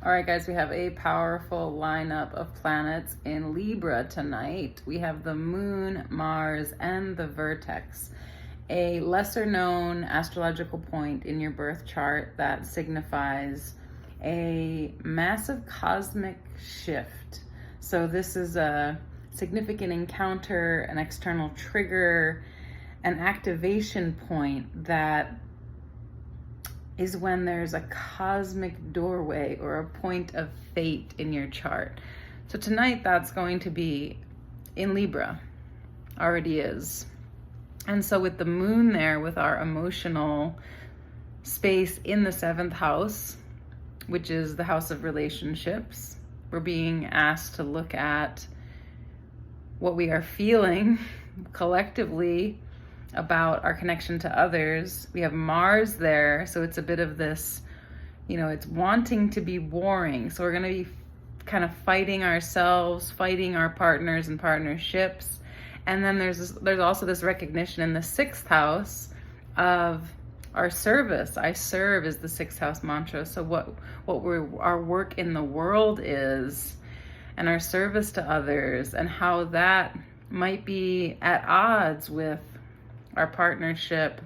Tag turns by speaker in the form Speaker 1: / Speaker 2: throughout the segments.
Speaker 1: All right, guys, we have a powerful lineup of planets in Libra tonight. We have the Moon, Mars, and the Vertex, a lesser known astrological point in your birth chart that signifies a massive cosmic shift. So this is a significant encounter, an external trigger, an activation point that is when there's a cosmic doorway or a point of fate in your chart. So tonight that's going to be in Libra, already is. And so with the moon there, with our emotional space in the 7th house, which is the house of relationships, we're being asked to look at what we are feeling collectively about our connection to others. We have Mars there, so it's a bit of this, it's wanting to be warring. So we're going to be kind of fighting ourselves, fighting our partners and partnerships. And then there's also this recognition in the 6th house of our service. I serve is the 6th house mantra. So what our work in the world is, and our service to others, and how that might be at odds with our partnership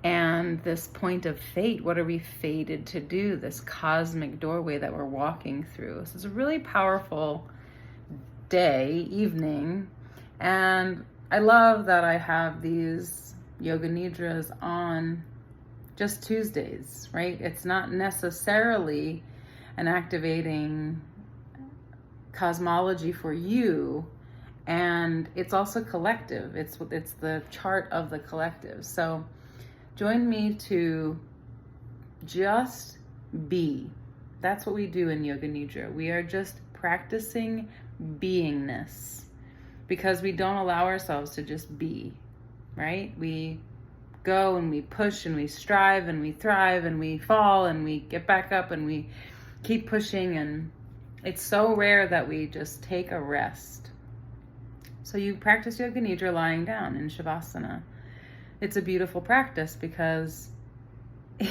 Speaker 1: and this point of fate. What are we fated to do? This cosmic doorway that we're walking through. So it's a really powerful day, evening. And I love that I have these Yoga Nidras on just Tuesdays, right? It's not necessarily an activating cosmology for you, and it's also collective. It's the chart of the collective. So join me to just be. That's what we do in Yoga Nidra. We are just practicing beingness, because we don't allow ourselves to just be, right? We go and we push and we strive and we thrive and we fall and we get back up and we keep pushing, and it's so rare that we just take a rest. So you practice Yoga Nidra lying down in Shavasana. It's a beautiful practice because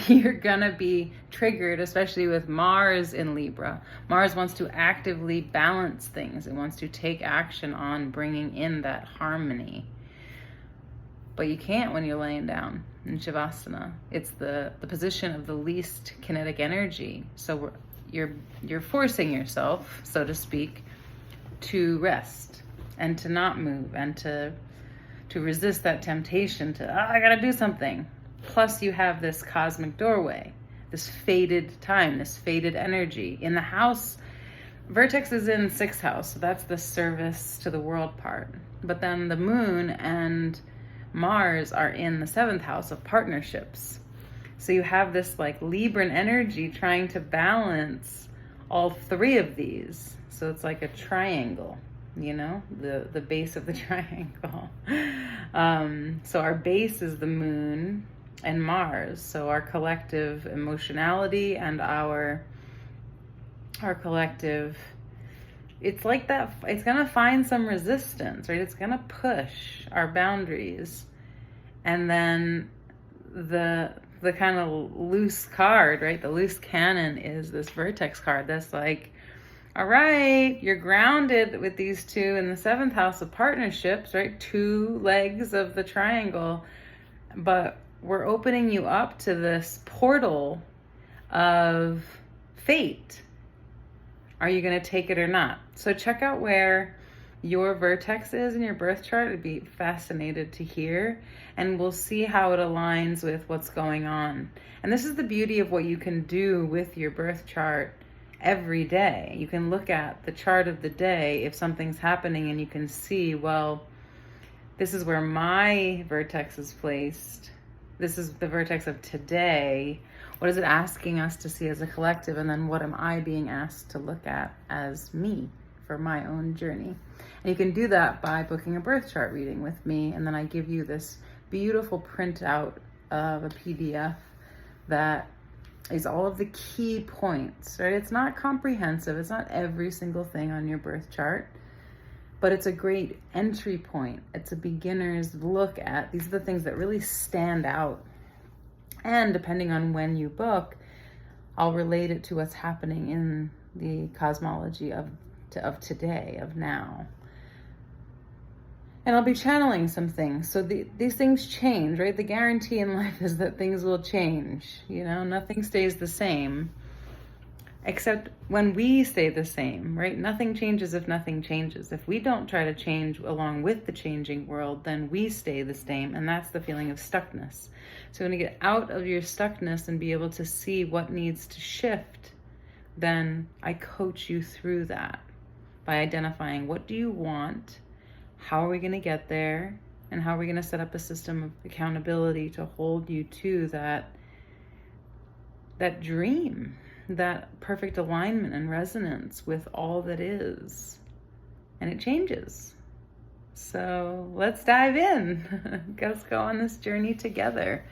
Speaker 1: you're gonna be triggered, especially with Mars in Libra. Mars wants to actively balance things. It wants to take action on bringing in that harmony. But you can't when you're laying down in Shavasana. It's the position of the least kinetic energy. So you're forcing yourself, so to speak, to rest and to not move, and to resist that temptation to, I gotta do something. Plus you have this cosmic doorway, this fated time, this fated energy. In the house, Vertex is in 6th house, so that's the service to the world part. But then the moon and Mars are in the 7th house of partnerships. So you have this like Libran energy trying to balance all 3 of these. So it's like a triangle, the base of the triangle. So our base is the moon and Mars. So our collective emotionality and our collective, it's like that. It's going to find some resistance, right? It's going to push our boundaries. And then the kind of loose card, right? The loose cannon is this Vertex card that's like, all right, you're grounded with these 2 in the 7th house of partnerships, right? 2 legs of the triangle, but we're opening you up to this portal of fate. Are you going to take it or not? So check out where your vertex is in your birth chart. I'd be fascinated to hear, and we'll see how it aligns with what's going on. And this is the beauty of what you can do with your birth chart every day. You can look at the chart of the day if something's happening, and you can see, well, this is where my vertex is placed. This is the vertex of today. What is it asking us to see as a collective? And then what am I being asked to look at as me for my own journey? And you can do that by booking a birth chart reading with me. And then I give you this beautiful printout of a PDF that is all of the key points, right? It's not comprehensive. It's not every single thing on your birth chart, but it's a great entry point. It's a beginner's look at, these are the things that really stand out. And depending on when you book, I'll relate it to what's happening in the cosmology of today, of now. And I'll be channeling some things. So these things change, right? The guarantee in life is that things will change. You know, nothing stays the same, except when we stay the same, right? Nothing changes if nothing changes. If we don't try to change along with the changing world, then we stay the same. And that's the feeling of stuckness. So when you get out of your stuckness and be able to see what needs to shift, then I coach you through that by identifying, what do you want? How are we going to get there? And how are we going to set up a system of accountability to hold you to that dream, that perfect alignment and resonance with all that is. And it changes. So let's dive in. Let's go on this journey together.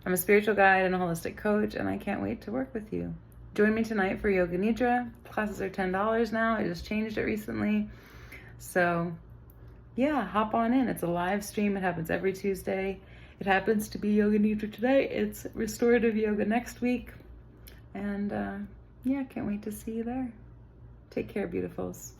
Speaker 1: I'm a spiritual guide and a holistic coach, and I can't wait to work with you. Join me tonight for Yoga Nidra. Classes are $10 now. I just changed it recently. So yeah, hop on in. It's a live stream. It happens every Tuesday. It happens to be Yoga Nidra today. It's restorative yoga next week. And yeah, can't wait to see you there. Take care, beautifuls.